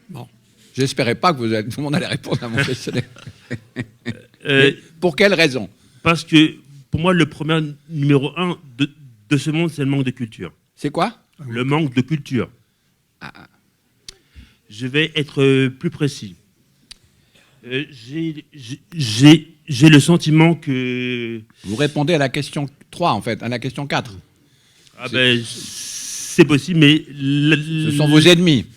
Bon. J'espérais pas que tout le monde allait répondre à mon questionnaire. Pour quelle raison? Parce que, pour moi, le problème numéro 1 de ce monde, c'est le manque de culture. C'est quoi? Le manque de culture. Je vais être plus précis. J'ai le sentiment que... Vous répondez à la question 3, en fait, à la question 4. Ah ben, c'est possible, mais... Ce sont vos ennemis.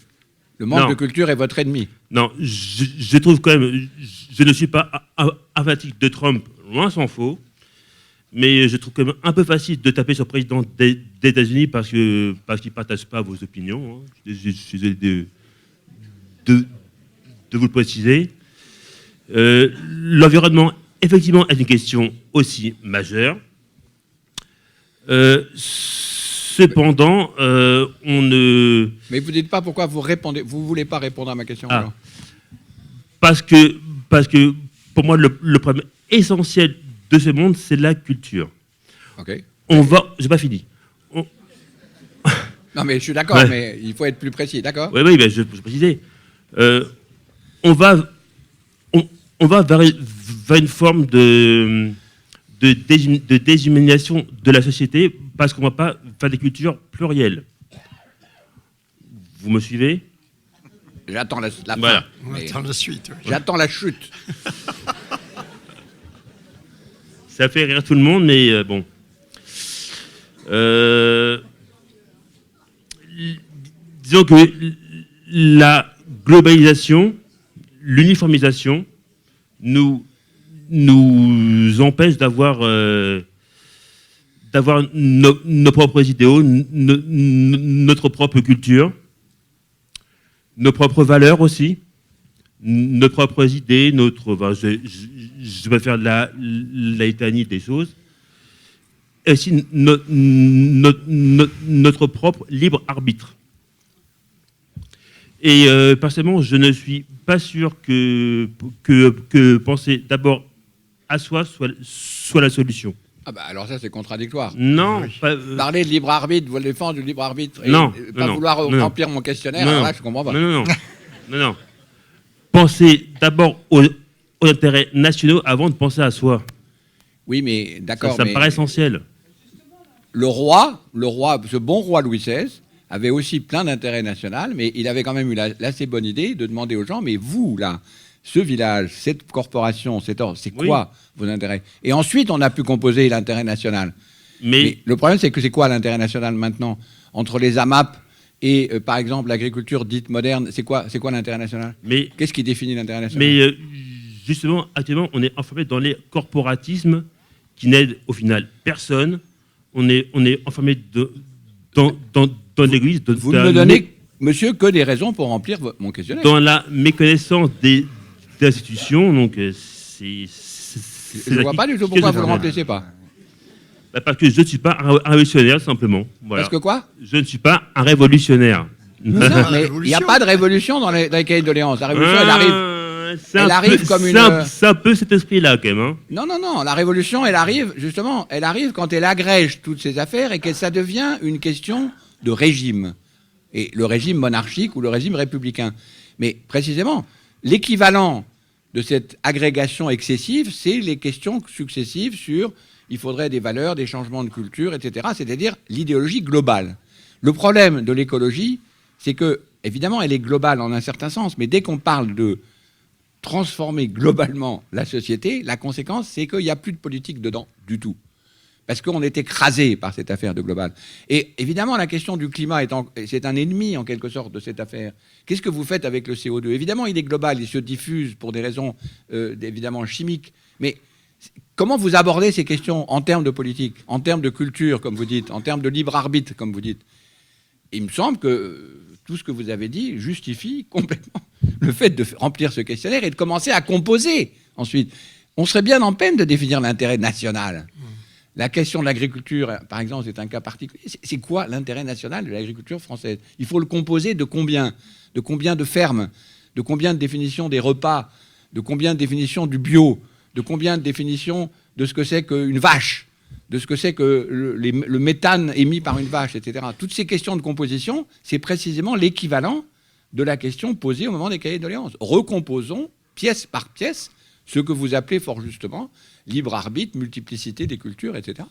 Le manque de culture est votre ennemi. Non, je trouve quand même... Je ne suis pas fanatique de Trump, loin s'en faut. Mais je trouve quand même un peu facile de taper sur le président des États-Unis parce qu'il ne partage pas vos opinions. Hein. Je suis désolé de vous le préciser. L'environnement, effectivement, est une question aussi majeure. Cependant, on ne... Mais vous ne dites pas pourquoi vous répondez. Vous ne voulez pas répondre à ma question. Alors. Parce que pour moi, le problème essentiel de ce monde, c'est la culture. Ok. J'ai pas fini. Non, mais je suis d'accord, mais il faut être plus précis, d'accord? Oui, ben, je précisais. On va vers une forme de déshumanisation de la société parce qu'on ne va pas faire des cultures plurielles. Vous me suivez? J'attends la fin. Voilà. On attend la suite. Oui. J'attends la chute. Ça fait rire tout le monde, mais bon. Disons que la globalisation, l'uniformisation nous empêche d'avoir nos propres idéaux, notre propre culture, nos propres valeurs aussi, nos propres idées, je vais faire la litanie des choses, et aussi notre propre libre arbitre. Et personnellement, je ne suis pas sûr que penser d'abord à soi soit la solution. Ah bah alors ça c'est contradictoire. Non. Oui. Parler de libre arbitre, vous défendre du libre arbitre et pas vouloir remplir mon questionnaire, alors là je comprends pas. Non. Pensez d'abord aux intérêts nationaux avant de penser à soi. Oui, mais d'accord. Ça me paraît essentiel. Le roi, ce bon roi Louis XVI, avait aussi plein d'intérêts nationaux, mais il avait quand même eu l'assez bonne idée de demander aux gens, mais vous, là, ce village, cette corporation, c'est quoi vos intérêts? Et ensuite, on a pu composer l'intérêt national. Mais le problème, c'est que c'est quoi l'intérêt national maintenant? Entre les AMAP et, par exemple, l'agriculture dite moderne, c'est quoi l'intérêt national? Qu'est-ce qui définit l'intérêt national? Mais justement, actuellement, on est enfermé dans les corporatismes qui n'aident au final personne. On est enfermé dans l'église. Vous ne me donnez, monsieur, que des raisons pour remplir mon questionnaire. Dans la méconnaissance des institutions, donc c'est... Je ne vois pas du tout pourquoi vous ne le remplissez pas. Parce que je ne suis pas un révolutionnaire, simplement. Voilà. Parce que quoi? Je ne suis pas un révolutionnaire. Non, mais il n'y a pas de révolution dans les cahiers de doléances. La révolution, elle arrive comme une... C'est un peu cet esprit-là, quand même. Hein. Non. La révolution, elle arrive quand elle agrège toutes ces affaires et que ça devient une question de régime. Et le régime monarchique ou le régime républicain. Mais précisément, l'équivalent de cette agrégation excessive, c'est les questions successives sur il faudrait des valeurs, des changements de culture, etc. C'est-à-dire l'idéologie globale. Le problème de l'écologie, c'est que, évidemment, elle est globale en un certain sens, mais dès qu'on parle de transformer globalement la société, la conséquence, c'est qu'il n'y a plus de politique dedans du tout. Parce qu'on est écrasé par cette affaire de global. Et évidemment, la question du climat, c'est un ennemi, en quelque sorte, de cette affaire. Qu'est-ce que vous faites avec le CO2? Évidemment, il est global, il se diffuse pour des raisons, évidemment, chimiques. Mais comment vous abordez ces questions en termes de politique, en termes de culture, comme vous dites, en termes de libre arbitre, comme vous dites? Il me semble que tout ce que vous avez dit justifie complètement le fait de remplir ce questionnaire et de commencer à composer ensuite. On serait bien en peine de définir l'intérêt national. La question de l'agriculture, par exemple, c'est un cas particulier. C'est quoi l'intérêt national de l'agriculture française? Il faut le composer de combien? De combien de fermes? De combien de définitions des repas? De combien de définitions du bio? De combien de définitions de ce que c'est qu'une vache? De ce que c'est que le méthane émis par une vache, etc. Toutes ces questions de composition, c'est précisément l'équivalent de la question posée au moment des cahiers de doléances. Recomposons, pièce par pièce, ce que vous appelez fort justement libre arbitre, multiplicité des cultures, etc.